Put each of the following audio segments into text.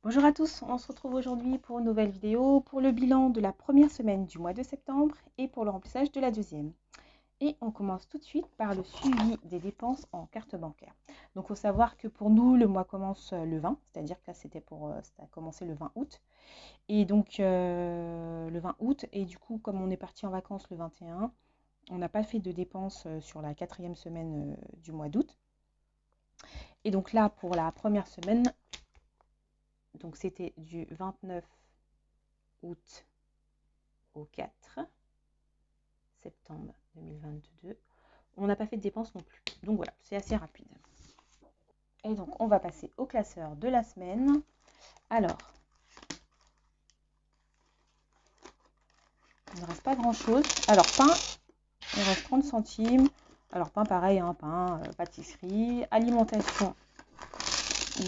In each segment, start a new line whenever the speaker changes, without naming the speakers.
Bonjour à tous, on se retrouve aujourd'hui pour une nouvelle vidéo pour le bilan de la première semaine du mois de septembre et pour le remplissage de la deuxième. Et on commence tout de suite par le suivi des dépenses en carte bancaire. Donc il faut savoir que pour nous, le mois commence le 20, c'est-à-dire que là ça a commencé le 20 août. Et donc le 20 août, et du coup comme on est parti en vacances le 21, on n'a pas fait de dépenses sur la quatrième semaine du mois d'août. Et donc là pour la première semaine, donc c'était du 29 août au 4 septembre 2022. On n'a pas fait de dépenses non plus. Donc voilà, c'est assez rapide. Et donc, on va passer au classeur de la semaine. Alors, il ne reste pas grand-chose. Alors, pain, il reste 30 centimes. Alors, pain, pareil, hein, pain, pâtisserie, alimentation.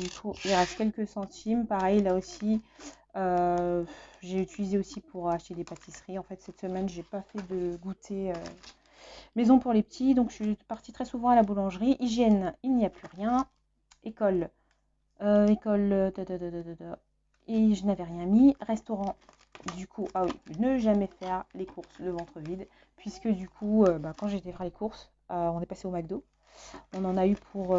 Du coup, il reste quelques centimes. Pareil, là aussi, j'ai utilisé aussi pour acheter des pâtisseries. En fait, cette semaine, j'ai pas fait de goûter maison pour les petits. Donc, je suis partie très souvent à la boulangerie. Hygiène, il n'y a plus rien. École, et je n'avais rien mis. Restaurant, du coup, ah oui, ne jamais faire les courses le ventre vide, puisque du coup, quand j'étais faire les courses, on est passé au McDo. On en a eu pour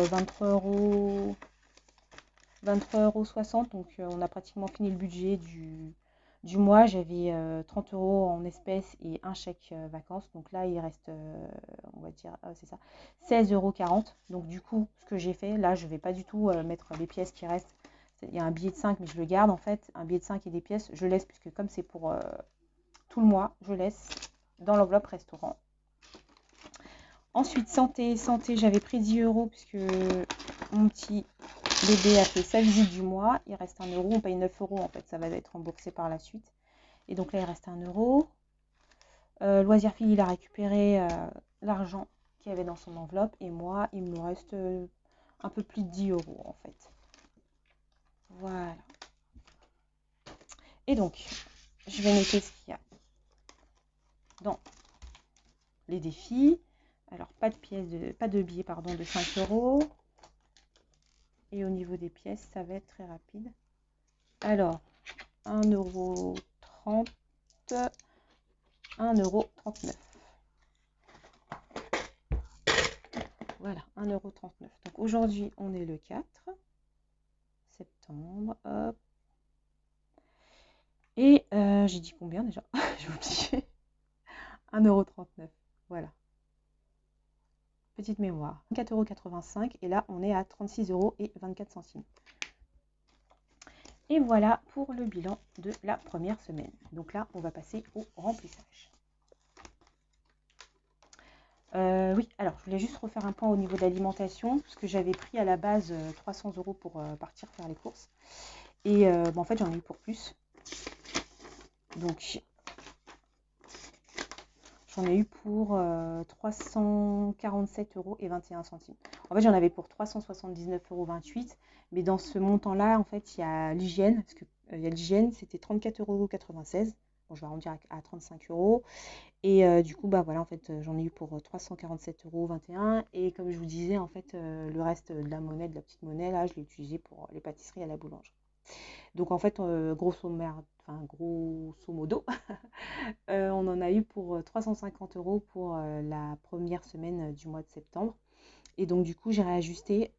23,60 €, donc on a pratiquement fini le budget du mois. J'avais 30 € en espèces et un chèque vacances. Donc là, il reste, on va dire, c'est ça, 16,40 €. Donc du coup, ce que j'ai fait, là, je ne vais pas du tout mettre les pièces qui restent. Il y a un billet de 5, mais je le garde en fait. Un billet de 5 et des pièces, je laisse, puisque comme c'est pour tout le mois, je laisse dans l'enveloppe restaurant. Ensuite, santé, j'avais pris 10 € puisque mon petit bébé a fait sa visite du mois. Il reste 1 €. On paye 9 € en fait. Ça va être remboursé par la suite. Et donc là, il reste 1 €. Loisir Fil, il a récupéré l'argent qu'il y avait dans son enveloppe. Et moi, il me reste un peu plus de 10 € en fait. Voilà. Et donc, je vais noter ce qu'il y a dans les défis. Alors, pas de billets pardon, de 5 €. Et au niveau des pièces, ça va être très rapide. Alors, 1,30 €, 1,39 €. Voilà, 1,39 €. Donc aujourd'hui, on est le 4 septembre. Hop. Et j'ai dit combien déjà? J'ai oublié. 1,39 €. Voilà. Petite mémoire. 4,85 € et là, on est à 36,24 €. Et voilà pour le bilan de la première semaine. Donc là, on va passer au remplissage. Oui, alors je voulais juste refaire un point au niveau de l'alimentation, parce que j'avais pris à la base 300 € pour partir faire les courses. Et en fait, j'en ai eu pour plus. Donc, j'en ai eu pour 347,21 €. En fait, j'en avais pour 379,28 €. Mais dans ce montant-là, en fait, il y a l'hygiène. Parce que il y a l'hygiène, c'était 34,96 €. Bon, je vais arrondir à 35 €. Et du coup, bah voilà, en fait, j'en ai eu pour 347,21 €. Et comme je vous disais, en fait, le reste de la monnaie, de la petite monnaie, là, je l'ai utilisé pour les pâtisseries à la boulangerie. Donc en fait, grosso modo, on en a eu pour 350 € pour la première semaine du mois de septembre. Et donc du coup, j'ai réajusté.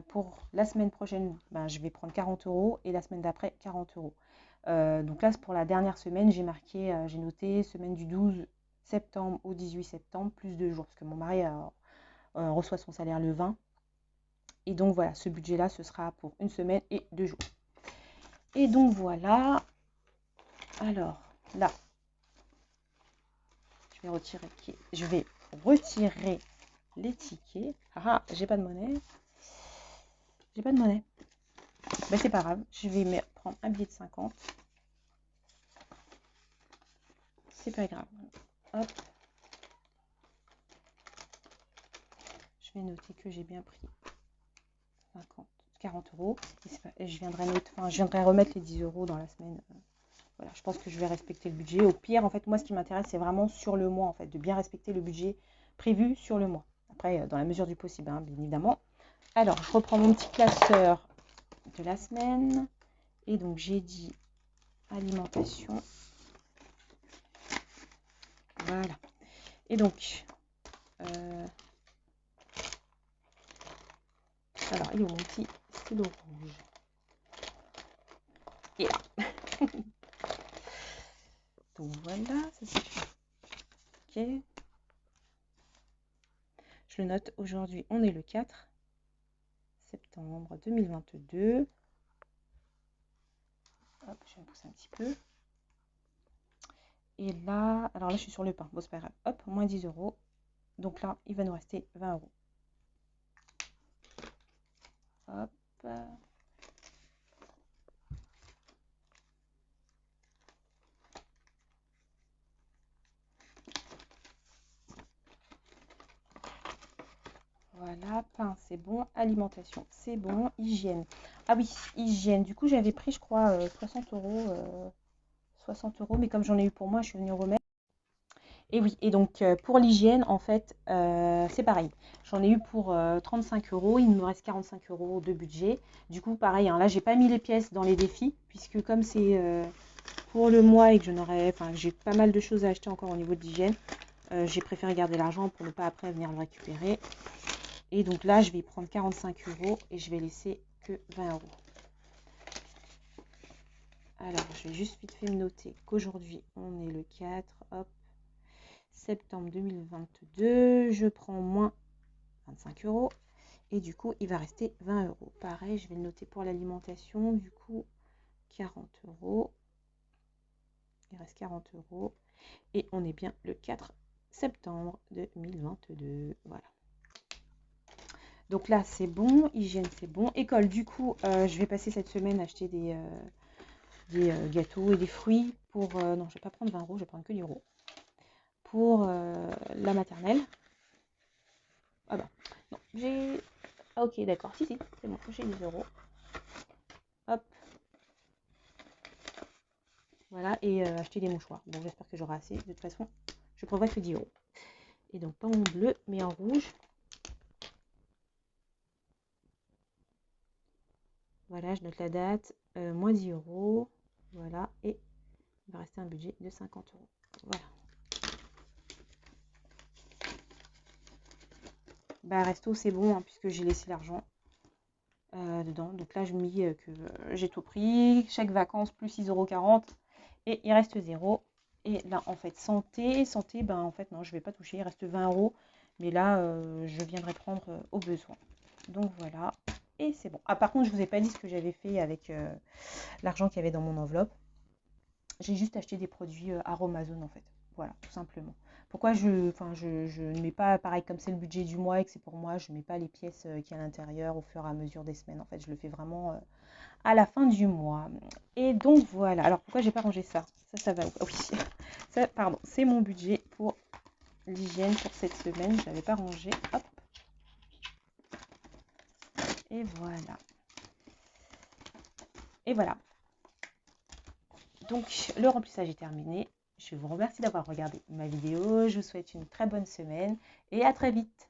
Pour la semaine prochaine, ben, je vais prendre 40 € et la semaine d'après, 40 €. Donc là, pour la dernière semaine, j'ai noté semaine du 12 septembre au 18 septembre, plus 2 jours, parce que mon mari reçoit son salaire le 20. Et donc voilà, ce budget-là, ce sera pour une semaine et 2 jours. Et donc voilà. Alors là, je vais retirer les tickets. Ah, j'ai pas de monnaie. J'ai pas de monnaie. Ben, c'est pas grave, je vais prendre un billet de 50. C'est pas grave. Hop. Je vais noter que j'ai bien pris 40 €. Et je viendrai remettre les 10 € dans la semaine. Voilà, je pense que je vais respecter le budget. Au pire, en fait, moi, ce qui m'intéresse, c'est vraiment sur le mois, en fait, de bien respecter le budget prévu sur le mois. Après, dans la mesure du possible, hein, bien évidemment. Alors, je reprends mon petit classeur de la semaine. Et donc j'ai dit alimentation. Voilà. Et donc, alors il est où mon petit stylo rouge? Et là. Donc voilà, ça c'est ok. Je le note, aujourd'hui on est le 4 septembre 2022. Hop, je vais me pousser un petit peu. Et là, alors là je suis sur le pain, bon c'est pas grave. Hop, moins 10 euros. Donc là, il va nous rester 20 euros. Hop. Voilà, pain, c'est bon. Alimentation, c'est bon. Hygiène. Ah oui, hygiène. Du coup, j'avais pris, je crois, 60 euros. 60 euros, mais comme j'en ai eu pour moi, je suis venue remettre. Et oui, et donc pour l'hygiène, en fait, c'est pareil. J'en ai eu pour 35 euros. Il me reste 45 euros de budget. Du coup, pareil, hein, là, j'ai pas mis les pièces dans les défis, puisque comme c'est pour le mois et que j'ai pas mal de choses à acheter encore au niveau de l'hygiène, j'ai préféré garder l'argent pour ne pas après venir le récupérer. Et donc là, je vais prendre 45 euros et je vais laisser que 20 euros. Alors, je vais juste vite fait me noter qu'aujourd'hui, on est le 4, hop, septembre 2022. Je prends moins 25 euros. Et du coup, il va rester 20 euros. Pareil, je vais le noter pour l'alimentation. Du coup, 40 euros. Il reste 40 euros. Et on est bien le 4 septembre 2022. Voilà. Donc là, c'est bon. Hygiène, c'est bon. École, du coup, je vais passer cette semaine à acheter des gâteaux et des fruits pour... non, je vais pas prendre 20 euros, je vais prendre que 10 euros. Pour la maternelle. Ah bah, non, j'ai... Ah ok, d'accord, si, c'est bon, j'ai 10 euros. Hop. Voilà, et acheter des mouchoirs. Bon, j'espère que j'aurai assez. De toute façon, je prendrai que 10 euros. Et donc, pas en bleu, mais en rouge. Voilà, je note la date. Moins 10 euros. Voilà, et il va rester un budget de 50 euros. Voilà. Bah, resto, c'est bon, hein, puisque j'ai laissé l'argent dedans. Donc là, je me dis que j'ai tout pris. Chaque vacances, plus 6,40 €. Et il reste 0. Et là, en fait, santé, ben en fait, non, je vais pas toucher. Il reste 20 euros. Mais là, je viendrai prendre au besoin. Donc voilà. Et c'est bon. Ah, par contre, je vous ai pas dit ce que j'avais fait avec l'argent qu'il y avait dans mon enveloppe. J'ai juste acheté des produits Aromazone, en fait. Voilà, tout simplement. Pourquoi je ne mets pas, pareil, comme c'est le budget du mois et que c'est pour moi, je ne mets pas les pièces qu'il y a à l'intérieur au fur et à mesure des semaines. En fait, je le fais vraiment à la fin du mois. Et donc, voilà. Alors, pourquoi j'ai pas rangé ça? Ça va. Oui. Ça, pardon, c'est mon budget pour l'hygiène pour cette semaine. Je l'avais pas rangé. Hop. Et voilà. Et voilà. Donc, le remplissage est terminé. Je vous remercie d'avoir regardé ma vidéo. Je vous souhaite une très bonne semaine et à très vite.